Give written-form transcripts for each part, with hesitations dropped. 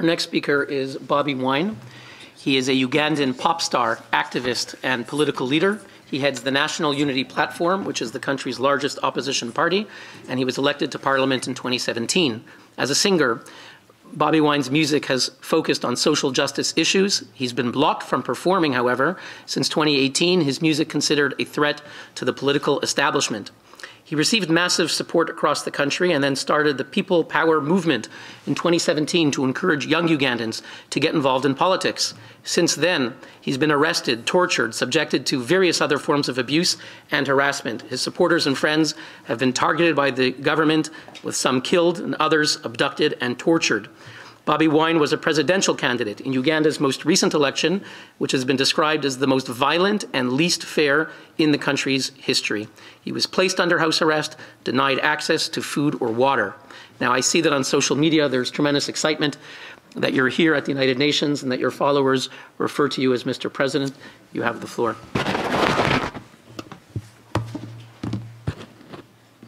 Our next speaker is Bobi Wine. He is a Ugandan pop star, activist, and political leader. He heads the National Unity Platform, which is the country's largest opposition party, and he was elected to parliament in 2017. As a singer, Bobi Wine's music has focused on social justice issues. He's been blocked from performing, however. Since 2018, his music considered a threat to the political establishment. He received massive support across the country and then started the People Power movement in 2017 to encourage young Ugandans to get involved in politics. Since then, he's been arrested, tortured, subjected to various other forms of abuse and harassment. His supporters and friends have been targeted by the government, with some killed and others abducted and tortured. Bobi Wine was a presidential candidate in Uganda's most recent election, which has been described as the most violent and least fair in the country's history. He was placed under house arrest, denied access to food or water. Now, I see that on social media there's tremendous excitement that you're here at the United Nations and that your followers refer to you as Mr. President. You have the floor.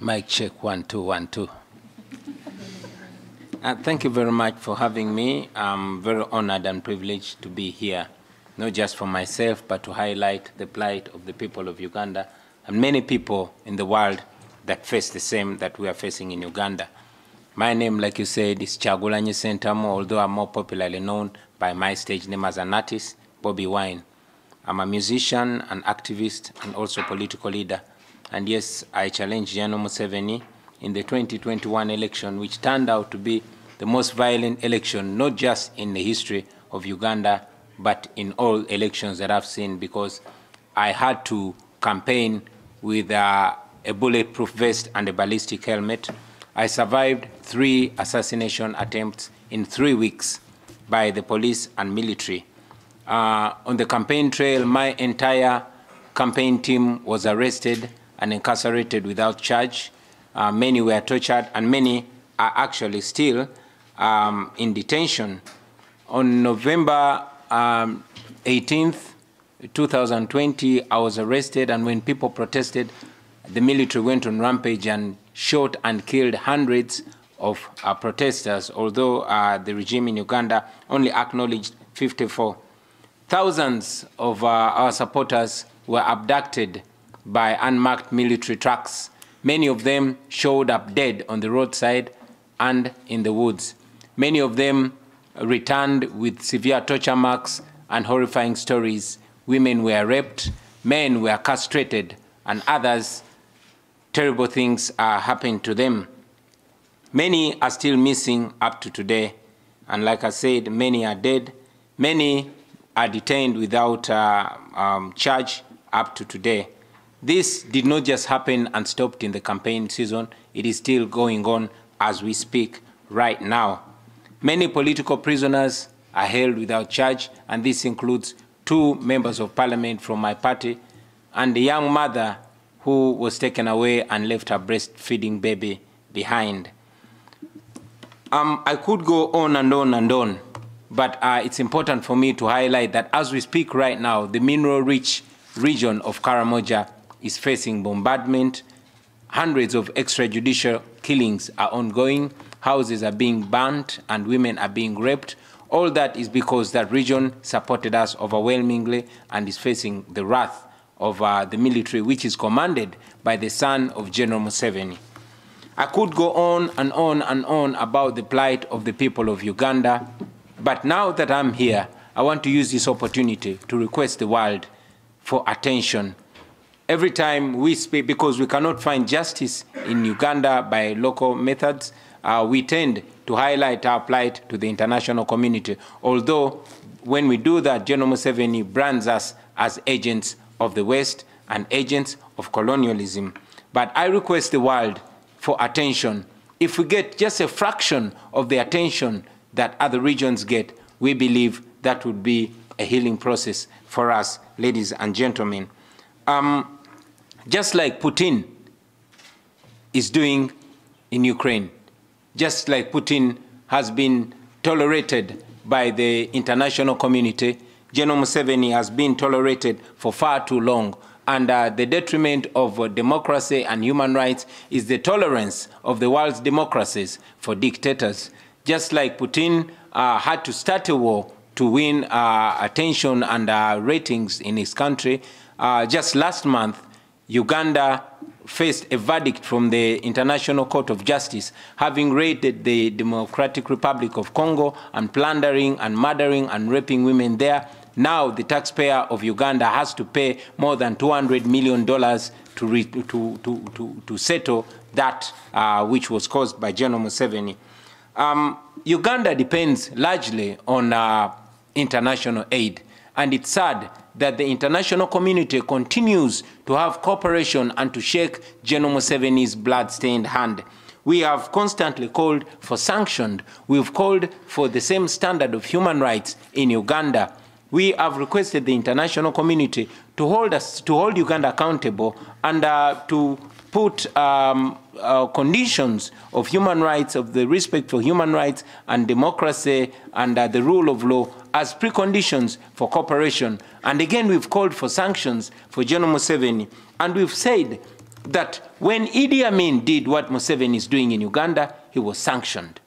Mic check, 1, 2, 1, 2. Thank you very much for having me. I'm very honored and privileged to be here, not just for myself, but to highlight the plight of the people of Uganda and many people in the world that face the same that we are facing in Uganda. My name, like you said, is Kyagulanyi Ssentamu, although I'm more popularly known by my stage name as an artist, Bobi Wine. I'm a musician, an activist, and also political leader. And yes, I challenged General Museveni in the 2021 election, which turned out to be the most violent election, not just in the history of Uganda, but in all elections that I've seen, because I had to campaign with a bulletproof vest and a ballistic helmet. I survived 3 assassination attempts in 3 weeks by the police and military. On the campaign trail, my entire campaign team was arrested and incarcerated without charge. Many were tortured, and many are actually still in detention. On November 18th, 2020, I was arrested, and when people protested, the military went on rampage and shot and killed hundreds of protesters, although the regime in Uganda only acknowledged 54. Thousands of our supporters were abducted by unmarked military trucks. Many of them showed up dead on the roadside and in the woods. Many of them returned with severe torture marks and horrifying stories. Women were raped, men were castrated, and others, terrible things happened to them. Many are still missing up to today. And like I said, many are dead. Many are detained without charge up to today. This did not just happen and stopped in the campaign season. It is still going on as we speak right now. Many political prisoners are held without charge, and this includes 2 members of parliament from my party and a young mother who was taken away and left her breastfeeding baby behind. I could go on and on and on, but it's important for me to highlight that as we speak right now, the mineral-rich region of Karamoja is facing bombardment. Hundreds of extrajudicial killings are ongoing. Houses are being burnt and women are being raped. All that is because that region supported us overwhelmingly and is facing the wrath of the military, which is commanded by the son of General Museveni. I could go on and on and on about the plight of the people of Uganda, but now that I'm here, I want to use this opportunity to request the world for attention. Every time we speak, because we cannot find justice in Uganda by local methods, we tend to highlight our plight to the international community. Although when we do that, General Museveni brands us as agents of the West and agents of colonialism. But I request the world for attention. If we get just a fraction of the attention that other regions get, we believe that would be a healing process for us, ladies and gentlemen. Just like Putin is doing in Ukraine, just like Putin has been tolerated by the international community, General Museveni has been tolerated for far too long. And the detriment of democracy and human rights is the tolerance of the world's democracies for dictators. just like Putin had to start a war to win attention and ratings in his country. Just last month, Uganda faced a verdict from the International Court of Justice, having raided the Democratic Republic of Congo and plundering and murdering and raping women there. Now the taxpayer of Uganda has to pay more than $200 million to settle that which was caused by General Museveni. Uganda depends largely on international aid, and it's sad that the international community continues to have cooperation and to shake General Museveni's blood-stained hand. We have constantly called for sanctions. We've called for the same standard of human rights in Uganda. We have requested the international community to hold Uganda accountable and to put conditions of human rights, of the respect for human rights and democracy and the rule of law as preconditions for cooperation. And again, we've called for sanctions for General Museveni. And we've said that when Idi Amin did what Museveni is doing in Uganda, he was sanctioned.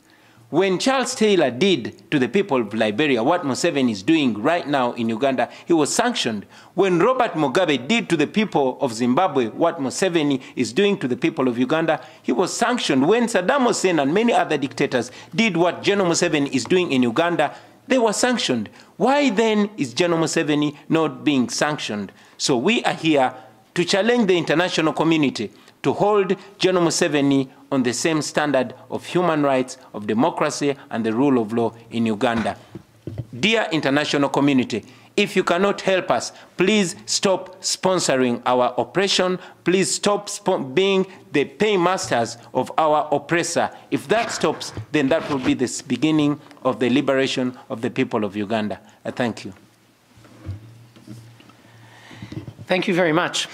When Charles Taylor did to the people of Liberia what Museveni is doing right now in Uganda, he was sanctioned. When Robert Mugabe did to the people of Zimbabwe what Museveni is doing to the people of Uganda, he was sanctioned. When Saddam Hussein and many other dictators did what General Museveni is doing in Uganda, they were sanctioned. Why then is General Museveni not being sanctioned? So we are here to challenge the international community to hold General Museveni on the same standard of human rights, of democracy, and the rule of law in Uganda. Dear international community, if you cannot help us, please stop sponsoring our oppression. Please stop being the paymasters of our oppressor. If that stops, then that will be the beginning of the liberation of the people of Uganda. I thank you. Thank you very much.